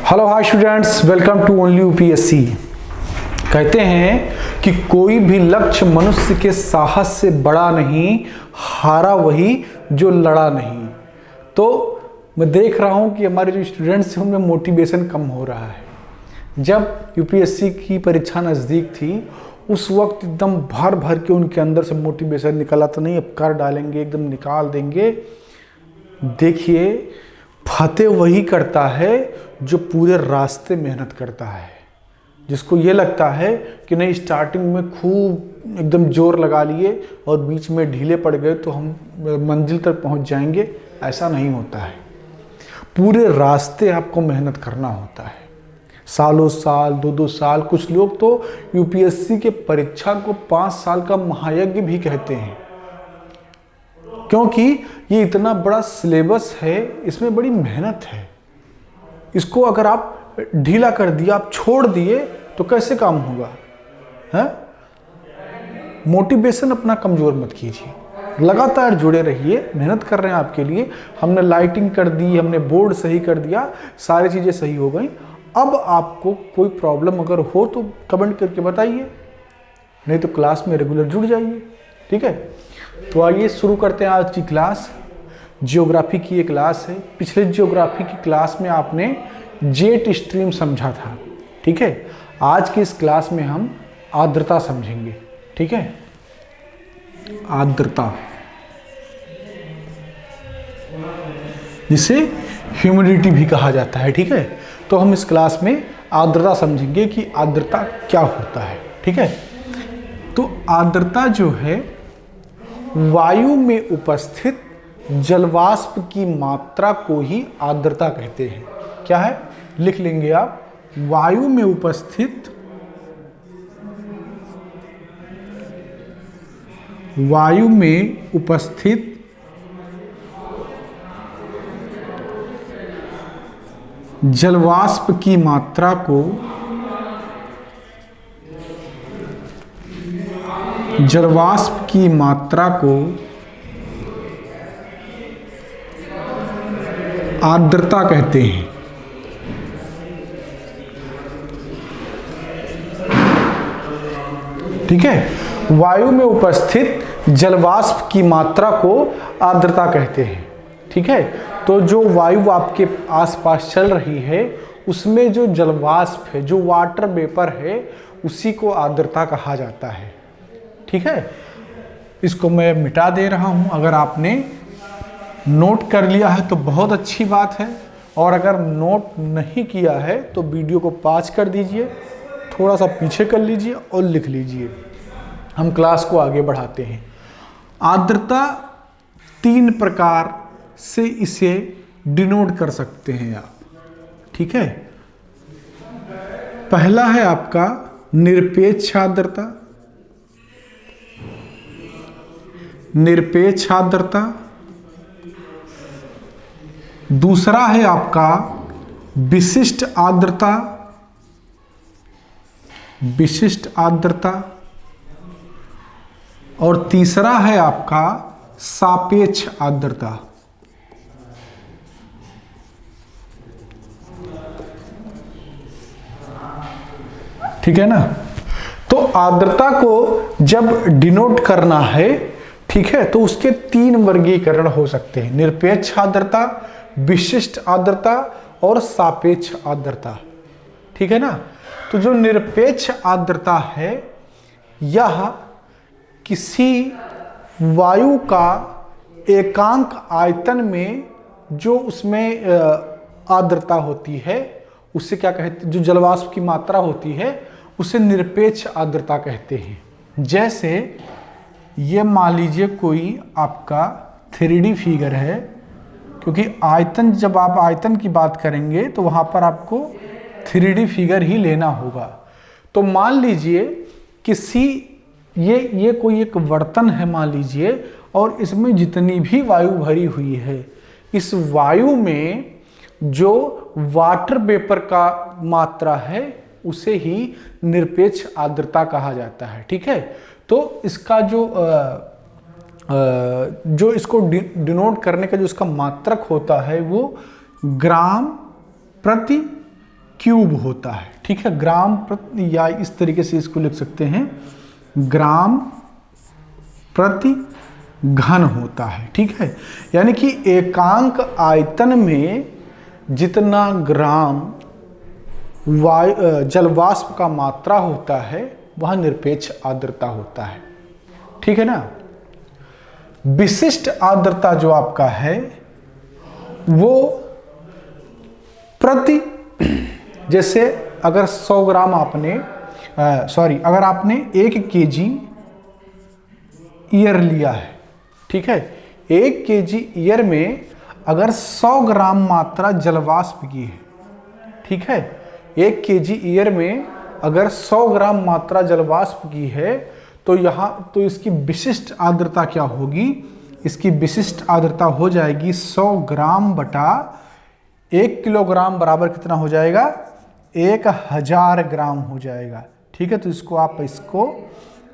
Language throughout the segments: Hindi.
Hello hi students, welcome to only UPSC. कहते हैं कि कोई भी लक्ष्य मनुष्य के साहस से बड़ा नहीं, हारा वही जो लड़ा नहीं। तो मैं देख रहा हूं कि हमारे जो स्टूडेंट्स हैं उनमें मोटिवेशन कम हो रहा है। जब यूपीएससी की परीक्षा नज़दीक थी उस वक्त एकदम भर भर के उनके अंदर से मोटिवेशन निकला, तो नहीं अब कर डालेंगे, एकदम निकाल देंगे। देखिए, फतेह वही करता है जो पूरे रास्ते मेहनत करता है, जिसको ये लगता है कि नहीं स्टार्टिंग में खूब एकदम जोर लगा लिए और बीच में ढीले पड़ गए तो हम मंजिल तक पहुंच जाएंगे। ऐसा नहीं होता है। पूरे रास्ते आपको मेहनत करना होता है, सालों साल, दो साल। कुछ लोग तो यूपीएससी के परीक्षा को 5 साल का महायज्ञ भी कहते हैं, क्योंकि ये इतना बड़ा सिलेबस है, इसमें बड़ी मेहनत है। इसको अगर आप ढीला कर दिया, आप छोड़ दिए तो कैसे काम होगा? है? मोटिवेशन अपना कमजोर मत कीजिए, लगातार जुड़े रहिए। मेहनत कर रहे हैं आपके लिए। हमने लाइटिंग कर दी, हमने बोर्ड सही कर दिया, सारी चीजें सही हो गई। अब आपको कोई प्रॉब्लम अगर हो तो कमेंट करके बताइए, नहीं तो क्लास में रेगुलर जुड़ जाइए। ठीक है, तो आइए शुरू करते हैं आज की क्लास। जियोग्राफी की ये क्लास है। पिछले जियोग्राफी की क्लास में आपने जेट स्ट्रीम समझा था। ठीक है, आज की इस क्लास में हम आर्द्रता समझेंगे। ठीक है, आर्द्रता, जिसे ह्यूमिडिटी भी कहा जाता है। ठीक है, तो हम इस क्लास में आर्द्रता समझेंगे कि आर्द्रता क्या होता है। ठीक है, तो आर्द्रता जो है वायु में उपस्थित जलवाष्प की मात्रा को ही आर्द्रता कहते हैं। क्या है? लिख लेंगे आप, वायु में उपस्थित जलवाष्प की मात्रा को आर्द्रता कहते हैं। ठीक है, वायु में उपस्थित जलवाष्प की मात्रा को आर्द्रता कहते हैं। ठीक है, तो जो वायु आपके आसपास चल रही है उसमें जो जलवाष्प है, जो वाटर वेपर है, उसी को आर्द्रता कहा जाता है। ठीक है, इसको मैं मिटा दे रहा हूं। अगर आपने नोट कर लिया है तो बहुत अच्छी बात है, और अगर नोट नहीं किया है तो वीडियो को पॉज कर दीजिए, थोड़ा सा पीछे कर लीजिए और लिख लीजिए। हम क्लास को आगे बढ़ाते हैं। आर्द्रता 3 प्रकार से इसे डिनोट कर सकते हैं आप। ठीक है, पहला है आपका निरपेक्ष आर्द्रता, दूसरा है आपका विशिष्ट आर्द्रता, और तीसरा है आपका सापेक्ष आर्द्रता। ठीक है ना? तो आर्द्रता को जब डिनोट करना है, ठीक है, तो उसके 3 वर्गीकरण हो सकते हैं: निरपेक्ष आर्द्रता, विशिष्ट आर्द्रता और सापेक्ष आर्द्रता। ठीक है ना? तो जो निरपेक्ष आर्द्रता है, यह किसी वायु का एकांक आयतन में जो उसमें आर्द्रता होती है, उससे क्या कहते हैं, जो जलवाष्प की मात्रा होती है, उसे निरपेक्ष आर्द्रता कहते हैं। जैसे ये मान लीजिए कोई आपका 3D फिगर है, क्योंकि आयतन, जब आप आयतन की बात करेंगे तो वहां पर आपको 3D फिगर ही लेना होगा। तो मान लीजिए किसी ये कोई एक बर्तन है मान लीजिए, और इसमें जितनी भी वायु भरी हुई है, इस वायु में जो वाटर वेपर का मात्रा है उसे ही निरपेक्ष आर्द्रता कहा जाता है। ठीक है, तो इसका जो इसको डिनोट करने का जो इसका मात्रक होता है वो ग्राम प्रति क्यूब होता है। ठीक है, ग्राम प्रति, या इस तरीके से इसको लिख सकते हैं, ग्राम प्रति घन होता है। ठीक है, यानी कि एकांक आयतन में जितना ग्राम जलवाष्प का मात्रा होता है वह निरपेक्ष आर्द्रता होता है। ठीक है ना। विशिष्ट आर्द्रता जो आपका है वो प्रति, जैसे अगर 100 ग्राम आपने अगर आपने 1 केजी ईयर लिया है, ठीक है, 1 केजी ईयर में अगर 100 ग्राम मात्रा जलवाष्प की है, ठीक है, 1 केजी ईयर में अगर 100 ग्राम मात्रा जलवाष्प की है तो तो इसकी विशिष्ट आर्द्रता क्या होगी? इसकी विशिष्ट आर्द्रता हो जाएगी 100 ग्राम बटा 1 किलोग्राम बराबर कितना हो जाएगा? 1000 ग्राम हो जाएगा। ठीक है, तो इसको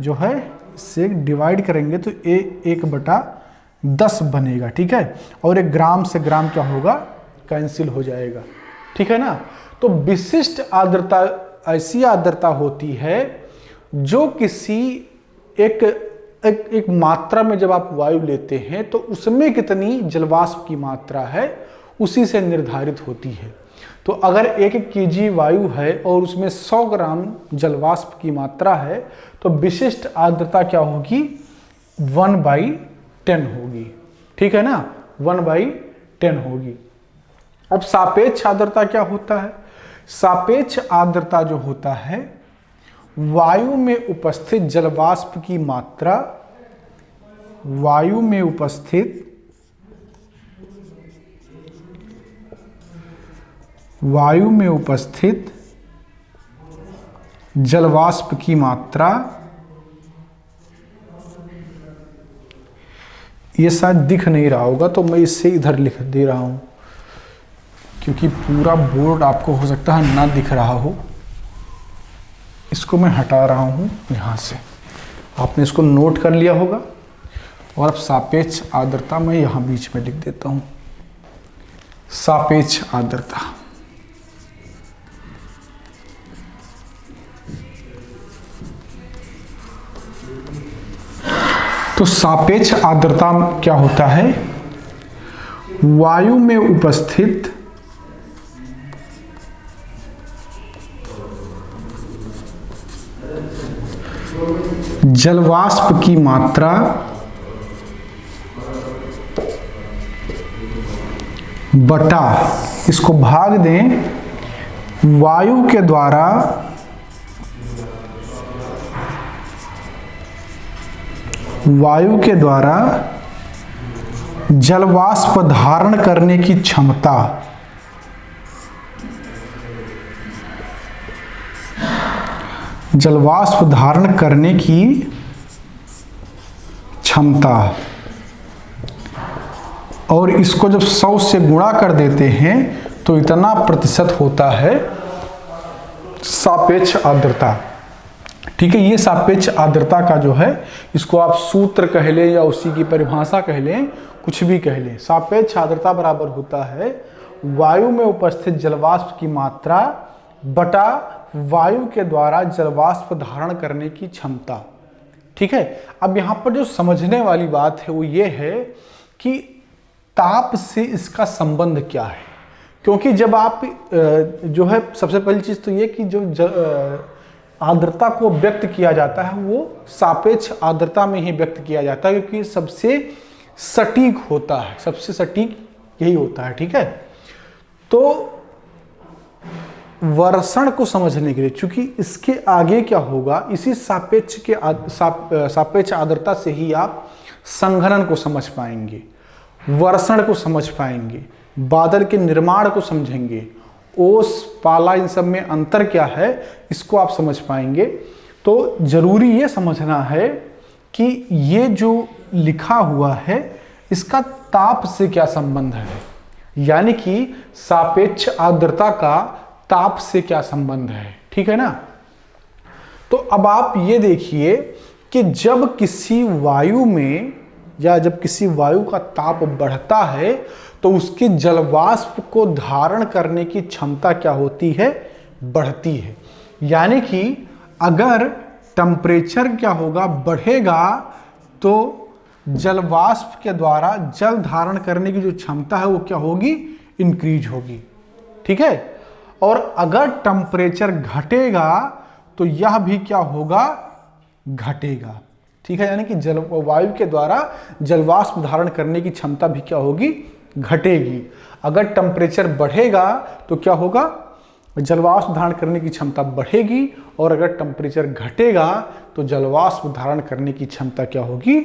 जो है इससे डिवाइड करेंगे तो 1/10 बनेगा। ठीक है, और 1 ग्राम से ग्राम क्या होगा? कैंसिल हो जाएगा। ठीक है ना। तो विशिष्ट आर्द्रता ऐसी आर्द्रता होती है जो किसी एक मात्रा में जब आप वायु लेते हैं तो उसमें कितनी जलवाष्प की मात्रा है उसी से निर्धारित होती है। तो अगर 1 केजी वायु है और उसमें 100 ग्राम जलवाष्प की मात्रा है तो विशिष्ट आर्द्रता क्या होगी? 1/10 होगी। ठीक है ना, 1/10 होगी। अब सापेक्ष आर्द्रता क्या होता है? सापेक्ष आर्द्रता जो होता है वायु में उपस्थित जलवाष्प की मात्रा, वायु में उपस्थित जलवाष्प की मात्रा, ये शायद दिख नहीं रहा होगा तो मैं इससे इधर लिख दे रहा हूं क्योंकि पूरा बोर्ड आपको हो सकता है ना दिख रहा हो। इसको मैं हटा रहा हूं यहां से, आपने इसको नोट कर लिया होगा। और अब सापेक्ष आर्द्रता मैं यहां बीच में लिख देता हूं, सापेक्ष आर्द्रता। तो सापेक्ष आर्द्रता क्या होता है? वायु में उपस्थित जलवाष्प की मात्रा बटा, इसको भाग दें वायु के द्वारा जलवाष्प धारण करने की क्षमता, जलवाष्प धारण करने की क्षमता, और इसको जब 100 से गुणा कर देते हैं तो इतना प्रतिशत होता है सापेक्ष आर्द्रता। ठीक है, ये सापेक्ष आर्द्रता का जो है, इसको आप सूत्र कह लें या उसी की परिभाषा कह लें, कुछ भी कह लें, सापेक्ष आर्द्रता बराबर होता है वायु में उपस्थित जलवाष्प की मात्रा बटा वायु के द्वारा जलवाष्प धारण करने की क्षमता। ठीक है, अब यहां पर जो समझने वाली बात है वो ये है कि ताप से इसका संबंध क्या है। क्योंकि जब आप जो है, सबसे पहली चीज तो ये कि जो आर्द्रता को व्यक्त किया जाता है वो सापेक्ष आर्द्रता में ही व्यक्त किया जाता है, क्योंकि सबसे सटीक होता है, सबसे सटीक यही होता है। ठीक है, तो वर्षण को समझने के लिए, चूंकि इसके आगे क्या होगा, इसी सापेक्ष आर्द्रता से ही आप संघनन को समझ पाएंगे, वर्षण को समझ पाएंगे, बादल के निर्माण को समझेंगे, ओस पाला इन सब में अंतर क्या है इसको आप समझ पाएंगे। तो जरूरी ये समझना है कि ये जो लिखा हुआ है इसका ताप से क्या संबंध है, यानी कि सापेक्ष आर्द्रता का ताप से क्या संबंध है। ठीक है ना। तो अब आप ये देखिए कि जब किसी वायु में या जब किसी वायु का ताप बढ़ता है तो उसकी जलवाष्प को धारण करने की क्षमता क्या होती है? बढ़ती है। यानी कि अगर टेम्परेचर क्या होगा, बढ़ेगा, तो जल वाष्प के द्वारा जल धारण करने की जो क्षमता है वो क्या होगी, इंक्रीज होगी। ठीक है। और अगर टेम्परेचर घटेगा तो यह भी क्या होगा, घटेगा। ठीक है। यानी कि जल वायु के द्वारा जलवाष्प धारण करने की क्षमता भी क्या होगी, घटेगी। अगर टेम्परेचर बढ़ेगा तो क्या होगा, जलवाष्प धारण करने की क्षमता बढ़ेगी, और अगर टेम्परेचर घटेगा तो जलवाष्प धारण करने की क्षमता क्या होगी,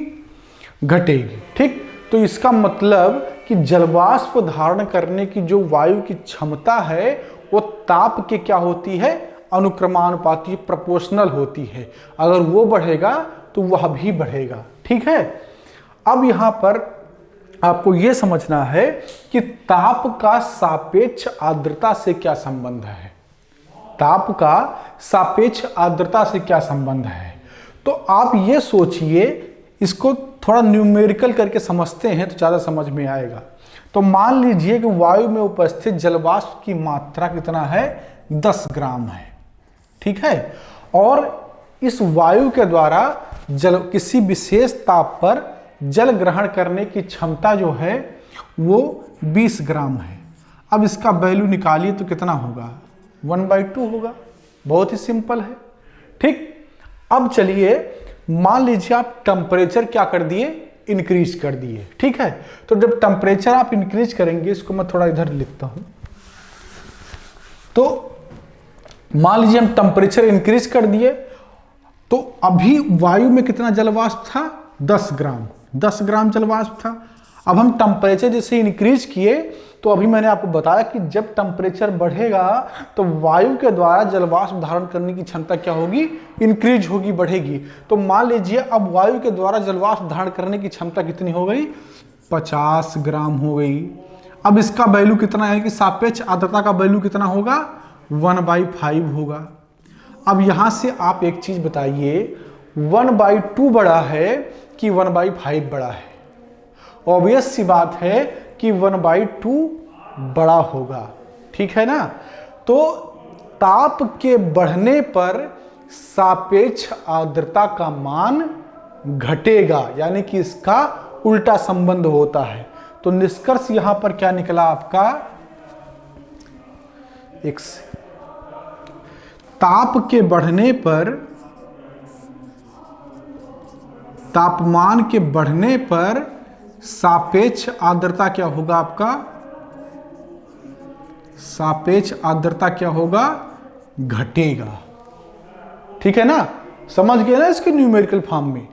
घटेगी। ठीक। तो इसका मतलब कि जलवाष्प धारण करने की जो वायु की क्षमता है वो ताप के क्या होती है, अनुक्रमानुपाती, प्रोपोर्शनल होती है। अगर वो बढ़ेगा तो वह भी बढ़ेगा। ठीक है। अब यहां पर आपको यह समझना है कि ताप का सापेक्ष आर्द्रता से क्या संबंध है। ताप का सापेक्ष आर्द्रता से क्या संबंध है, तो आप ये सोचिए, इसको थोड़ा न्यूमेरिकल करके समझते हैं तो ज़्यादा समझ में आएगा। तो मान लीजिए कि वायु में उपस्थित जलवाष्प की मात्रा कितना है, 10 ग्राम है। ठीक है। और इस वायु के द्वारा किसी विशेष ताप पर जल ग्रहण करने की क्षमता जो है वो 20 ग्राम है। अब इसका वैल्यू निकालिए तो कितना होगा, 1/2 होगा। बहुत ही सिंपल है। ठीक। अब चलिए मान लीजिए आप टेम्परेचर क्या कर दिए, इंक्रीज कर दिए। ठीक है। तो जब टेम्परेचर आप इंक्रीज करेंगे, इसको मैं थोड़ा इधर लिखता हूं, तो मान लीजिए हम टेम्परेचर इंक्रीज कर दिए, तो अभी वायु में कितना जलवाष्प था, 10 ग्राम। 10 ग्राम जलवाष्प था। अब हम टेम्परेचर जैसे इंक्रीज किए, तो अभी मैंने आपको बताया कि जब टेम्परेचर बढ़ेगा तो वायु के द्वारा जलवाष्प धारण करने की क्षमता क्या होगी, इंक्रीज होगी, बढ़ेगी। तो मान लीजिए अब वायु के द्वारा जलवाष्प धारण करने की क्षमता कितनी हो गई, 50 ग्राम हो गई। अब इसका वैल्यू कितना है कि सापेक्ष आर्द्रता का वैल्यू कितना होगा, 1/5 होगा। अब यहां से आप एक चीज बताइए, 1/2 बड़ा है कि 1/5 बड़ा है। ऑब्वियस सी बात है कि 1/2 बड़ा होगा। ठीक है ना। तो ताप के बढ़ने पर सापेक्ष आर्द्रता का मान घटेगा, यानी कि इसका उल्टा संबंध होता है। तो निष्कर्ष यहां पर क्या निकला आपका, ताप के बढ़ने पर, तापमान के बढ़ने पर सापेक्ष आर्द्रता क्या होगा आपका, सापेक्ष आर्द्रता क्या होगा, घटेगा। ठीक है ना। समझ गए ना इसके न्यूमेरिकल फॉर्म में।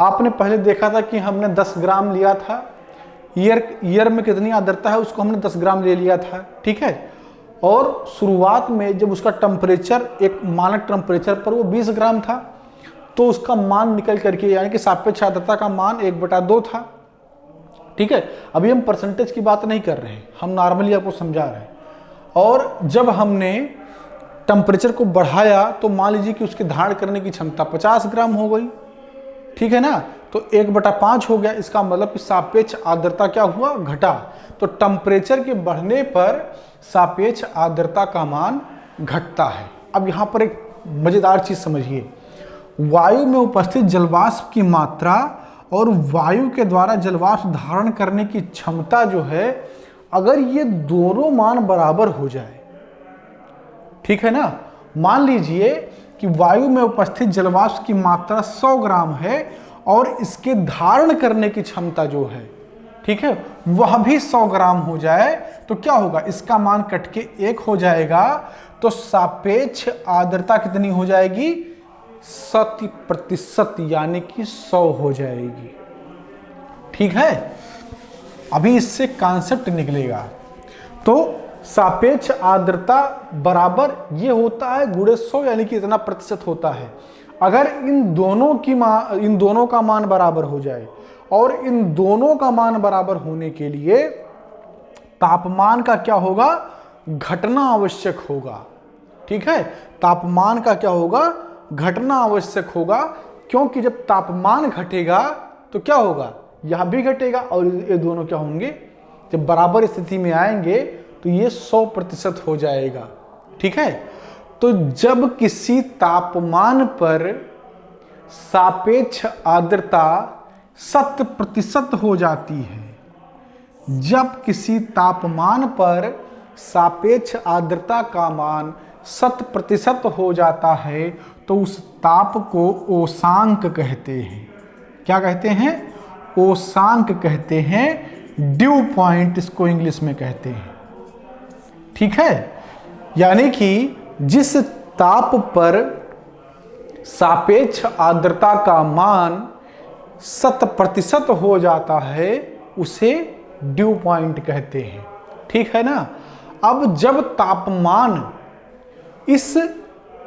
आपने पहले देखा था कि हमने 10 ग्राम लिया था, ईयर में कितनी आर्द्रता है उसको हमने 10 ग्राम ले लिया था। ठीक है। और शुरुआत में जब उसका टेम्परेचर, एक मानक टेम्परेचर पर वो 20 ग्राम था, तो उसका मान निकल करके, यानी कि सापेक्ष आर्द्रता का मान 1/2 था। ठीक है। अभी हम परसेंटेज की बात नहीं कर रहे हैं, हम नॉर्मली आपको समझा रहे हैं। और जब हमने टेम्परेचर को बढ़ाया तो मान लीजिए कि उसके धारण करने की क्षमता 50 ग्राम हो गई। ठीक है ना। तो 1/5 हो गया। इसका मतलब कि सापेक्ष आर्द्रता क्या हुआ, घटा। तो टेम्परेचर के बढ़ने पर सापेक्ष आर्द्रता का मान घटता है। अब यहां पर एक मजेदार चीज समझिए, वायु में उपस्थित जलवाष्प की मात्रा और वायु के द्वारा जलवाष्प धारण करने की क्षमता जो है, अगर ये दोनों मान बराबर हो जाए, ठीक है ना। मान लीजिए कि वायु में उपस्थित जलवाष्प की मात्रा 100 ग्राम है और इसके धारण करने की क्षमता जो है, ठीक है, वह भी 100 ग्राम हो जाए, तो क्या होगा, इसका मान कट के 1 हो जाएगा। तो सापेक्ष आर्द्रता कितनी हो जाएगी, 100%, यानी कि 100 हो जाएगी। ठीक है। अभी इससे कॉन्सेप्ट निकलेगा। तो सापेक्ष आर्द्रता बराबर ये होता है गुणे 100, यानी कि इतना प्रतिशत होता है। अगर इन दोनों का मान बराबर हो जाए, और इन दोनों का मान बराबर होने के लिए तापमान का क्या होगा, घटना आवश्यक होगा। ठीक है। तापमान का क्या होगा, घटना आवश्यक होगा, क्योंकि जब तापमान घटेगा तो क्या होगा, यह भी घटेगा, और ये दोनों क्या होंगे, जब बराबर स्थिति में आएंगे तो ये 100% हो जाएगा। ठीक है। तो जब किसी तापमान पर सापेक्ष आर्द्रता 100% हो जाती है, जब किसी तापमान पर सापेक्ष आर्द्रता का मान 100% हो जाता है तो उस ताप को ओसांक कहते हैं। क्या कहते हैं? ओसांक कहते हैं, ड्यू पॉइंट इसको इंग्लिश में कहते हैं। ठीक है, यानी कि जिस ताप पर सापेक्ष आर्द्रता का मान 100% हो जाता है उसे ड्यू पॉइंट कहते हैं। ठीक है ना। अब जब तापमान इस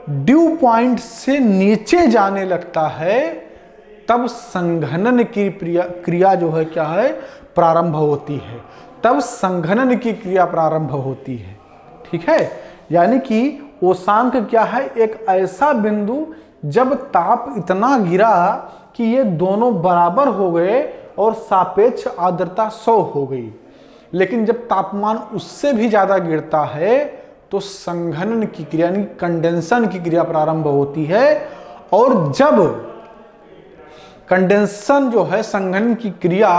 ड्यू पॉइंट से नीचे जाने लगता है तब संघनन की क्रिया जो है क्या है, प्रारंभ होती है। तब संघनन की क्रिया प्रारंभ होती है। ठीक है, यानी कि ओसांक क्या है, एक ऐसा बिंदु जब ताप इतना गिरा कि ये दोनों बराबर हो गए और सापेक्ष आर्द्रता 100 हो गई। लेकिन जब तापमान उससे भी ज्यादा गिरता है तो संघनन की क्रिया यानी कंडेंसन की क्रिया प्रारंभ होती है। और जब कंडेंसन जो है, संघनन की क्रिया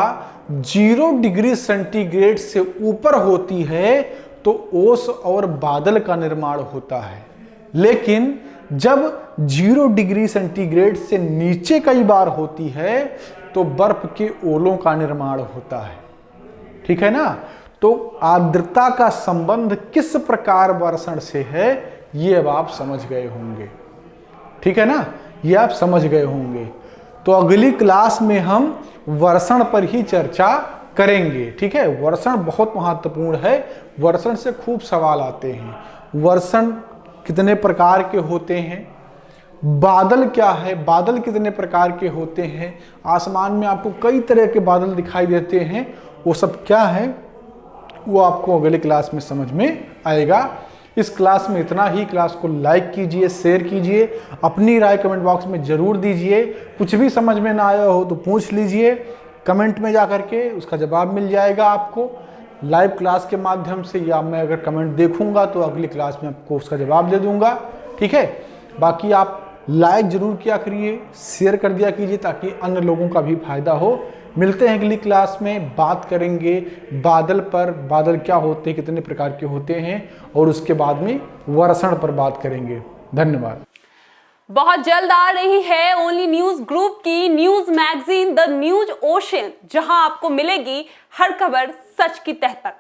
0 डिग्री सेंटीग्रेड से ऊपर होती है तो ओस और बादल का निर्माण होता है। लेकिन जब 0 डिग्री सेंटीग्रेड से नीचे कई बार होती है तो बर्फ के ओलों का निर्माण होता है। ठीक है ना। तो आर्द्रता का संबंध किस प्रकार वर्षण से है ये अब आप समझ गए होंगे। ठीक है ना, ये आप समझ गए होंगे। तो अगली क्लास में हम वर्षण पर ही चर्चा करेंगे। ठीक है, वर्षण बहुत महत्वपूर्ण है, वर्षण से खूब सवाल आते हैं। वर्षण कितने प्रकार के होते हैं, बादल क्या है, बादल कितने प्रकार के होते हैं, आसमान में आपको कई तरह के बादल दिखाई देते हैं, वो सब क्या है वो आपको अगले क्लास में समझ में आएगा। इस क्लास में इतना ही। क्लास को लाइक कीजिए, शेयर कीजिए, अपनी राय कमेंट बॉक्स में जरूर दीजिए। कुछ भी समझ में ना आया हो तो पूछ लीजिए कमेंट में जा करके, उसका जवाब मिल जाएगा आपको लाइव क्लास के माध्यम से, या मैं अगर कमेंट देखूंगा तो अगली क्लास में आपको उसका जवाब दे दूंगा। ठीक है, बाकी आप लाइक जरूर किया करिए, शेयर कर दिया कीजिए ताकि अन्य लोगों का भी फायदा हो। मिलते हैं अगली क्लास में, बात करेंगे बादल पर, बादल क्या होते हैं, कितने प्रकार के होते हैं, और उसके बाद में वर्षण पर बात करेंगे। धन्यवाद। बहुत जल्द आ रही है ओनली न्यूज ग्रुप की news magazine the news ocean, जहां आपको मिलेगी हर खबर सच की तह पर।